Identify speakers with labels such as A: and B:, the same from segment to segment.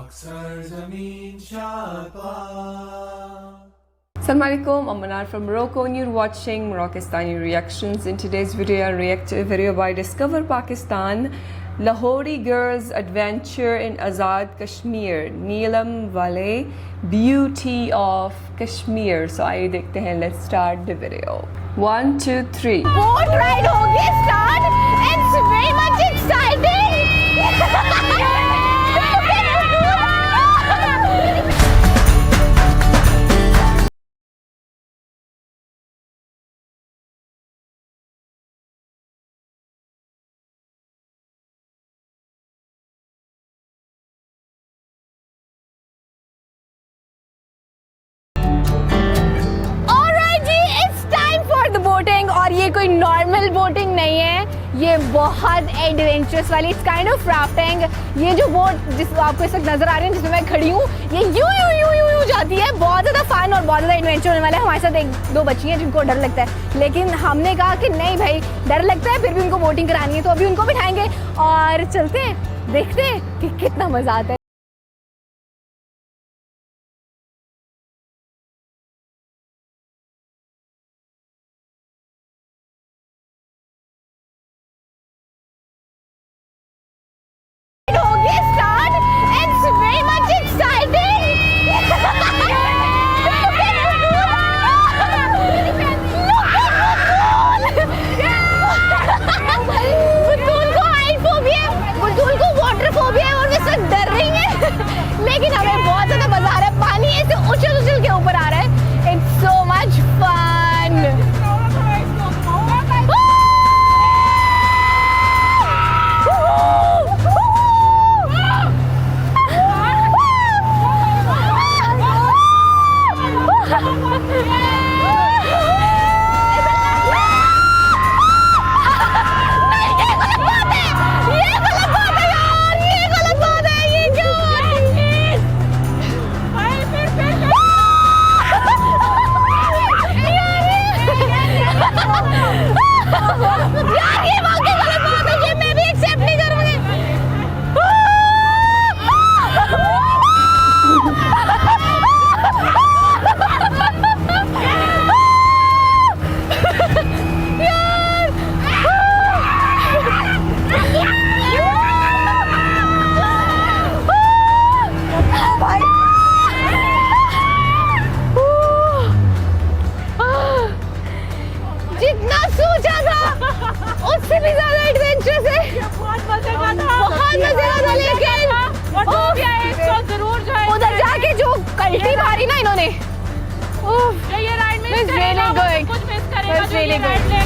A: Assalamu alaikum, I'm Manar from Morocco and you're watching Moroccastani Reactions. In today's video, I react to a video by Discover Pakistan, Lahori Girls Adventure in Azad Kashmir, Neelam Wale, Beauty of Kashmir. So आइए देखते हैं, let's start the video. 1, 2, 3.
B: Boat ride हो गया start. It's very much exciting. और ये कोई normal boating नहीं है, ये बहुत एडवेंचरस वाली, इट्स काइंड ऑफ राफ्टिंग। ये जो बोट जिस आपको इस वक्त नजर आ रही है जिसमें मैं खड़ी हूँ, ये यूं यूं यूं यूं यूं जाती है। बहुत ज़्यादा फन और बहुत ज़्यादा एडवेंचर होने वाला है। हमारे साथ एक दो बच्ची हैं जिनको डर लगता है, लेकिन हमने कहा कि नहीं भाई, डर लगता है फिर भी उनको बोटिंग करानी है, तो अभी उनको बिठाएंगे और चलते हैं, देखते हैं कि कितना मज़ा आता है। लेकिन हमें बहुत ज्यादा मजा आ रहा है, पानी ऐसे उछल उछल के ऊपर आ रहा है। It's so much fun. जितना सोचा था उससे भी ज्यादा एडवेंचरस है। बहुत मजे का था, बहुत मजे का था। लेकिन जरूर जाए उधर जाके जो कल्टी मारी ना इन्होंने, ये राइड में कुछ मिस करेगा जो ये राइड ले।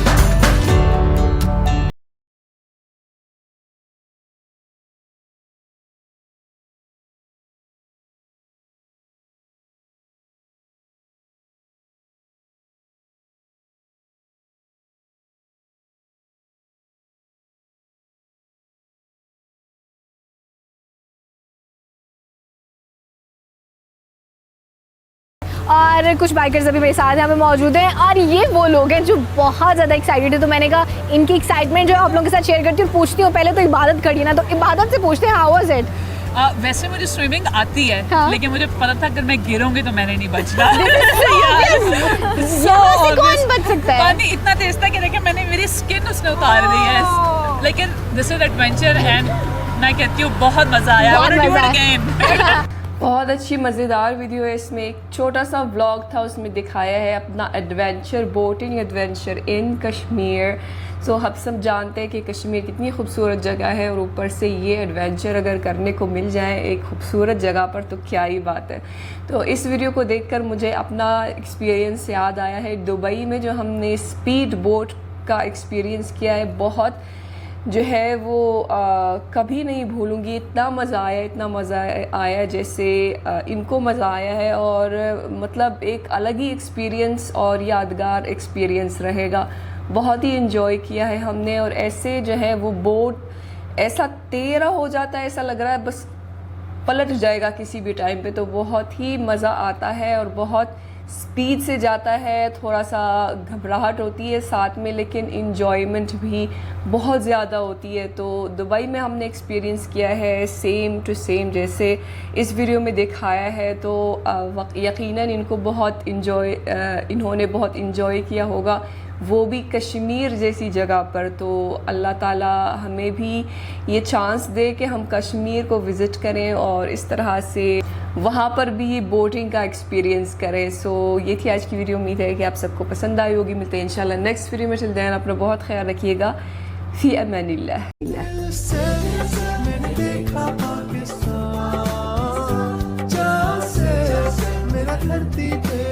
B: और कुछ बाइकर्स अभी मेरे साथ यहाँ पे मौजूद हैं और ये वो लोग हैं जो बहुत ज़्यादा एक्साइटेड है। तो मैंने कहा इनकी एक्साइटमेंट जो है आप लोगों के साथ शेयर करती हूँ, पूछती हूँ। पहले तो इबादत खड़ी ना, तो इबादत से पूछते हैं हाउ वाज इट।
C: वैसे मुझे स्विमिंग आती है, हाँ? लेकिन मुझे पता था अगर मैं गिरूंगी तो मैंने नहीं बचना।
B: कौन बच सकता है?
C: पानी इतना तेज था कि देखिए मैंने मेरी स्किन उसने उतार दी है। लेकिन दिस इज एडवेंचर एंड मैं कहती हूँ बहुत मजा आया।
A: बहुत अच्छी मज़ेदार वीडियो है। इसमें एक छोटा सा व्लॉग था, उसमें दिखाया है अपना adventure, boating adventure in Kashmir. So हम सब जानते हैं कि कश्मीर कितनी खूबसूरत जगह है और ऊपर से ये एडवेंचर अगर करने को मिल जाए एक खूबसूरत जगह पर तो क्या ही बात है। तो इस वीडियो को देखकर मुझे अपना एक्सपीरियंस याद आया है। दुबई में जो हमने स्पीड बोट का एक्सपीरियंस किया है, बहुत जो है वो कभी नहीं भूलूंगी। इतना मज़ा आया, इतना मज़ा आया जैसे इनको मज़ा आया है, और मतलब एक अलग ही एक्सपीरियंस और यादगार एक्सपीरियंस रहेगा। बहुत ही इन्जॉय किया है हमने। और ऐसे जो है वो बोट ऐसा तेरा हो जाता है, ऐसा लग रहा है बस पलट जाएगा किसी भी टाइम पे, तो बहुत ही मज़ा आता है और बहुत स्पीड से जाता है, थोड़ा सा घबराहट होती है साथ में, लेकिन इन्जॉयमेंट भी बहुत ज़्यादा होती है। तो दुबई में हमने एक्सपीरियंस किया है सेम टू सेम जैसे इस वीडियो में दिखाया है। तो यकीनन इन्होंने बहुत इन्जॉय किया होगा, वो भी कश्मीर जैसी जगह पर। तो अल्लाह ताला हमें भी ये चांस दे कि हम कश्मीर को विज़िट करें और इस तरह से वहाँ पर भी बोटिंग का एक्सपीरियंस करें। सो ये थी आज की वीडियो। उम्मीद है कि आप सबको पसंद आई होगी। मिलते हैं इंशाल्लाह नेक्स्ट वीडियो में। टिल देन अपना बहुत ख्याल रखिएगा। फी अमानिल्लाह।
D: मैंने देखा पाकिस्तान, जहाँ से मेरा धरती पे